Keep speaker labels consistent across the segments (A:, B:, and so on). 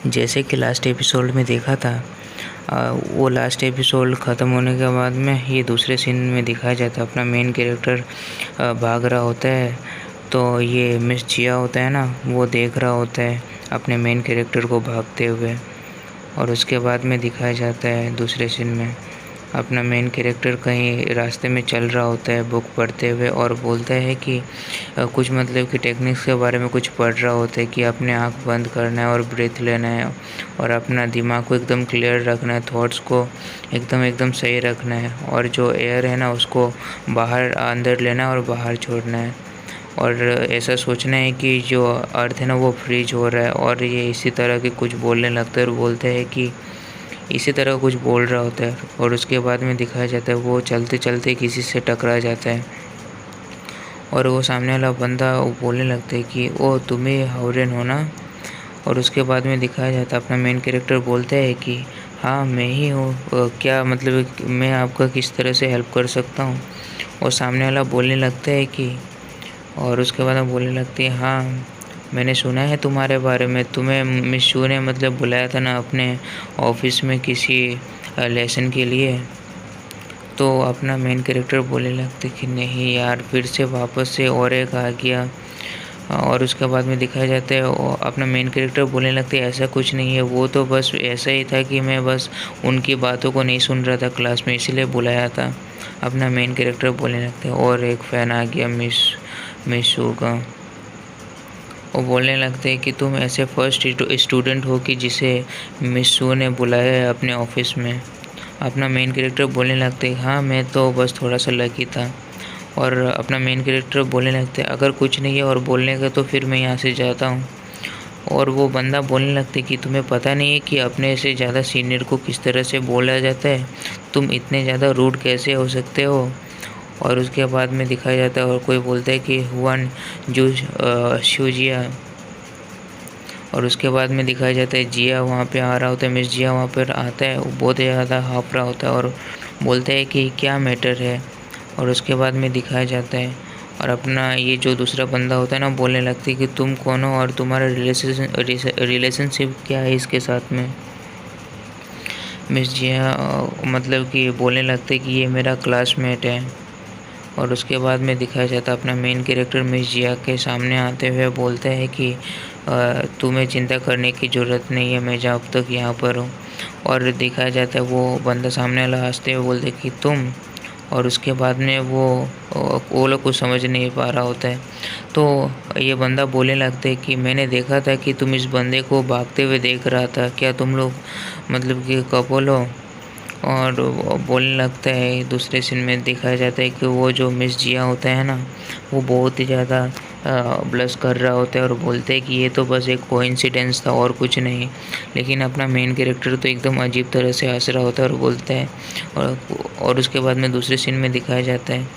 A: जैसे कि last episode में देखा था, वो लास्ट एपिसोड ख़त्म होने के बाद में ये दूसरे सीन में दिखाया जाता है। अपना मेन कैरेक्टर भाग रहा होता है, तो ये मिस जिया होता है ना, वो देख रहा होता है अपने मेन कैरेक्टर को भागते हुए। और उसके बाद में दिखाया जाता है दूसरे सीन में अपना मेन कैरेक्टर कहीं रास्ते में चल रहा होता है बुक पढ़ते हुए, और बोलता है कि कुछ मतलब कि टेक्निक्स के बारे में कुछ पढ़ रहा होता है कि अपने आँख बंद करना है और ब्रीथ लेना है और अपना दिमाग को एकदम क्लियर रखना है, थॉट्स को एकदम एकदम सही रखना है, और जो एयर है ना उसको बाहर अंदर लेना है और बाहर छोड़ना है। और ऐसा सोचना है कि जो अर्थ है ना वो फ्रीज हो रहा है, और ये इसी तरह के कुछ बोलने लगता है और बोलते हैं कि इसी तरह कुछ बोल रहा होता है। और उसके बाद में दिखाया जाता है वो चलते चलते किसी से टकरा जाता है, और वो सामने वाला बंदा वो बोलने लगता है कि ओ तुम ही हावरेन हो ना। और उसके बाद में दिखाया जाता है अपना मेन कैरेक्टर बोलता है कि हाँ मैं ही हूँ, क्या मतलब मैं आपका किस तरह से हेल्प कर सकता हूँ। और सामने वाला बोलने लगता है कि, और उसके बाद वो बोलने लगती है हाँ मैंने सुना है तुम्हारे बारे में, तुम्हें मिस शू ने मतलब बुलाया था ना अपने ऑफिस में किसी लेसन के लिए। तो अपना मेन कैरेक्टर बोलने लगते कि नहीं यार, फिर से वापस से और एक आ गया। और उसके बाद में दिखाया जाता है अपना मेन कैरेक्टर बोलने लगते ऐसा कुछ नहीं है, वो तो बस ऐसा ही था कि मैं बस उनकी बातों को नहीं सुन रहा था क्लास में, इसीलिए बुलाया था। अपना मेन कैरेक्टर बोलने लगते और एक फ़ैन आ गया मिस शू का। वो बोलने लगते हैं कि तुम ऐसे फर्स्ट स्टूडेंट हो कि जिसे मिस शू ने बुलाया है अपने ऑफिस में। अपना मेन कैरेक्टर बोलने लगते हैं हाँ मैं तो बस थोड़ा सा लकी था। और अपना मेन कैरेक्टर बोलने लगते हैं अगर कुछ नहीं है और बोलने का तो फिर मैं यहाँ से जाता हूँ। और वो बंदा बोलने लगते कि तुम्हें पता नहीं है कि अपने से ज़्यादा सीनियर को किस तरह से बोला जाता है, तुम इतने ज़्यादा रूड कैसे हो सकते हो। और उसके बाद में दिखाया जाता है और कोई बोलता है कि हुआन जू शिवजिया। और उसके बाद में दिखाया जाता है जिया वहाँ पे आ रहा होता है, मिस जिया वहाँ पर आता है, वो बहुत ज़्यादा हाँफ रहा होता है और बोलता है कि क्या मैटर है। और उसके बाद में दिखाया जाता है और अपना ये जो दूसरा बंदा होता है ना बोलने लगती है कि तुम कौन हो और तुम्हारा रिलेशनशिप क्या है इसके साथ में। मिस जिया मतलब कि बोलने लगते कि ये मेरा क्लासमेट है। और उसके बाद में दिखाया जाता है अपना मेन कैरेक्टर मिस जिया के सामने आते हुए बोलता है कि तुम्हें चिंता करने की ज़रूरत नहीं है, मैं जब तक यहाँ पर हूँ। और दिखाया जाता है वो बंदा सामने वाला हंसते हुए बोलते कि तुम। और उसके बाद में वो लोग कुछ समझ नहीं पा रहा होता है। तो ये बंदा बोलने लगता है कि मैंने देखा था कि तुम इस बंदे को भागते हुए देख रहा था, क्या तुम लोग मतलब कि कपल हो। और वो बोलने लगता है दूसरे सीन में दिखाया जाता है कि वो जो मिस जिया होता है ना वो बहुत ही ज़्यादा ब्लश कर रहा होता है और बोलते हैं कि ये तो बस एक कोइंसिडेंस था और कुछ नहीं। लेकिन अपना मेन कैरेक्टर तो एकदम अजीब तरह से हंस रहा होता है और बोलता है। और उसके बाद में दूसरे सीन में दिखाया जाता है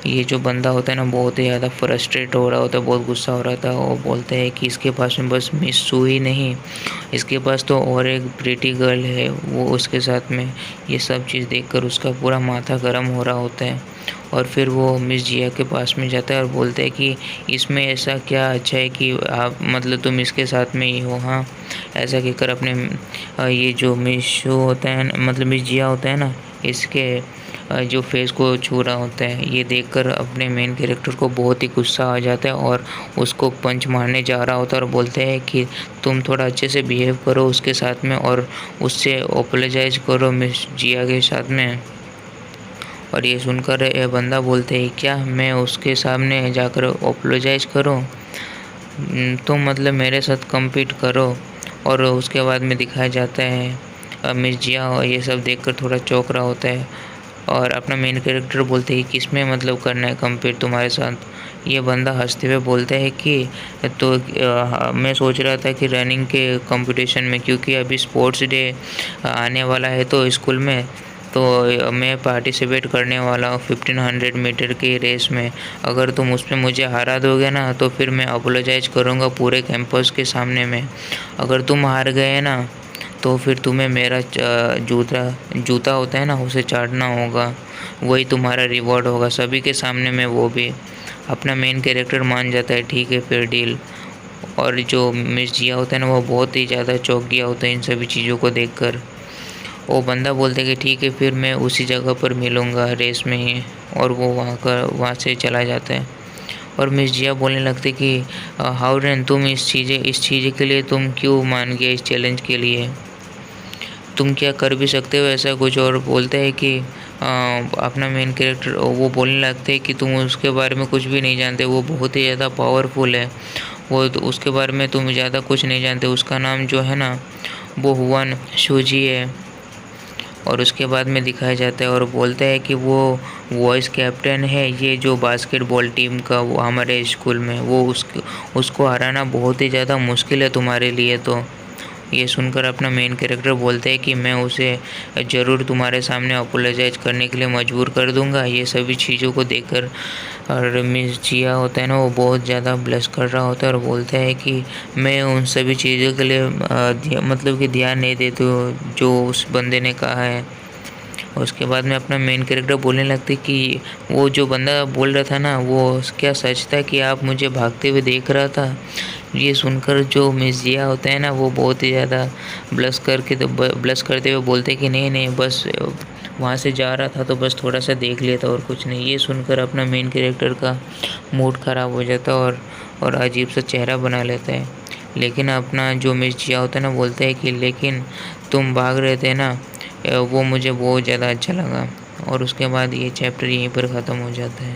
A: ये जो बंदा होता है ना बहुत ही ज़्यादा फ्रस्ट्रेट हो रहा होता है, बहुत गुस्सा हो रहा था। वो बोलता है कि इसके पास में बस मिस शू ही नहीं, इसके पास तो और एक प्रीटी गर्ल है वो उसके साथ में। ये सब चीज़ देखकर उसका पूरा माथा गर्म हो रहा होता है। और फिर वो मिस जिया के पास में जाता है और बोलता है कि इसमें ऐसा क्या अच्छा है कि आप मतलब तुम इसके साथ में ही हो। हाँ ऐसा कहकर अपने ये जो मिस शू होता है मतलब मिस जिया होता है ना इसके जो फेस को छू रहा होता है, ये देखकर अपने मेन कैरेक्टर को बहुत ही गुस्सा आ जाता है और उसको पंच मारने जा रहा होता है और बोलते हैं कि तुम थोड़ा अच्छे से बिहेव करो उसके साथ में और उससे अपोलोजाइज करो मिस जिया के साथ में। और ये सुनकर ये बंदा बोलते है क्या मैं उसके सामने जाकर अपोलोजाइज करूं, तुम मतलब मेरे साथ कम्पीट करो। और उसके बाद में दिखाया जाता है मिस जिया ये सब देखकर थोड़ा चौंक रहा होता है और अपना मेन कैरेक्टर बोलते हैं किसमें मतलब करना है कम्पीट तुम्हारे साथ। ये बंदा हंसते हुए बोलता है कि तो मैं सोच रहा था कि रनिंग के कंपटीशन में, क्योंकि अभी स्पोर्ट्स डे आने वाला है तो स्कूल में, तो मैं पार्टिसिपेट करने वाला हूँ 1500 मीटर की रेस में। अगर तुम उसमें मुझे हरा दोगे ना तो फिर मैं अपोलोजाइज करूँगा पूरे कैंपस के सामने में। अगर तुम हार गए ना तो फिर तुम्हें मेरा जूता होता है ना उसे चाटना होगा, वही तुम्हारा रिवॉर्ड होगा सभी के सामने में, वो भी। अपना मेन कैरेक्टर मान जाता है ठीक है फिर डील। और जो मिस जिया होता है ना, वो बहुत ही ज़्यादा चौंक गया होता है इन सभी चीज़ों को देखकर। वो बंदा बोलता है कि ठीक है, फिर मैं उसी जगह पर मिलूँगा रेस में ही, और वो वहाँ से चला जाता है। और मिस जिया बोलने लगती कि हाउरेन, तुम इस चीज़ के लिए तुम क्यों मान गए इस चैलेंज के लिए? तुम क्या कर भी सकते हो ऐसा कुछ? और बोलते हैं कि अपना मेन कैरेक्टर वो बोलने लगते हैं कि तुम उसके बारे में कुछ भी नहीं जानते, वो बहुत ही ज़्यादा पावरफुल है, वो तो उसके बारे में तुम ज़्यादा कुछ नहीं जानते। उसका नाम जो है ना, वो हुआन शोजी है। और उसके बाद में दिखाया जाता है और बोलता है कि वो वॉइस कैप्टन है, ये जो बास्केटबॉल टीम का, वो हमारे स्कूल में, वो उसको हराना बहुत ही ज़्यादा मुश्किल है तुम्हारे लिए। तो ये सुनकर अपना मेन कैरेक्टर बोलते हैं कि मैं उसे ज़रूर तुम्हारे सामने अपोलोजाइज करने के लिए मजबूर कर दूंगा। ये सभी चीज़ों को देखकर और मिस जिया होता है ना, वो बहुत ज़्यादा ब्लश कर रहा होता है और बोलता है कि मैं उन सभी चीज़ों के लिए मतलब कि ध्यान नहीं देती हूँ जो उस बंदे ने कहा है। उसके बाद में अपना मेन कैरेक्टर बोलने लगते कि वो जो बंदा बोल रहा था ना, वो क्या सच था कि आप मुझे भागते हुए देख रहा था? ये सुनकर जो मिस जिया होता है ना, वो बहुत ही ज़्यादा ब्लश करते हुए बोलते कि नहीं नहीं, बस वहाँ से जा रहा था तो बस थोड़ा सा देख लिया था और कुछ नहीं। ये सुनकर अपना मेन कैरेक्टर का मूड ख़राब हो जाता है और अजीब सा चेहरा बना लेता है। लेकिन अपना जो मिस जिया होता है ना, बोलता है कि लेकिन तुम भाग रहे थे ना, वो मुझे बहुत ज़्यादा अच्छा लगा। और उसके बाद ये चैप्टर यहीं पर ख़त्म हो जाता है।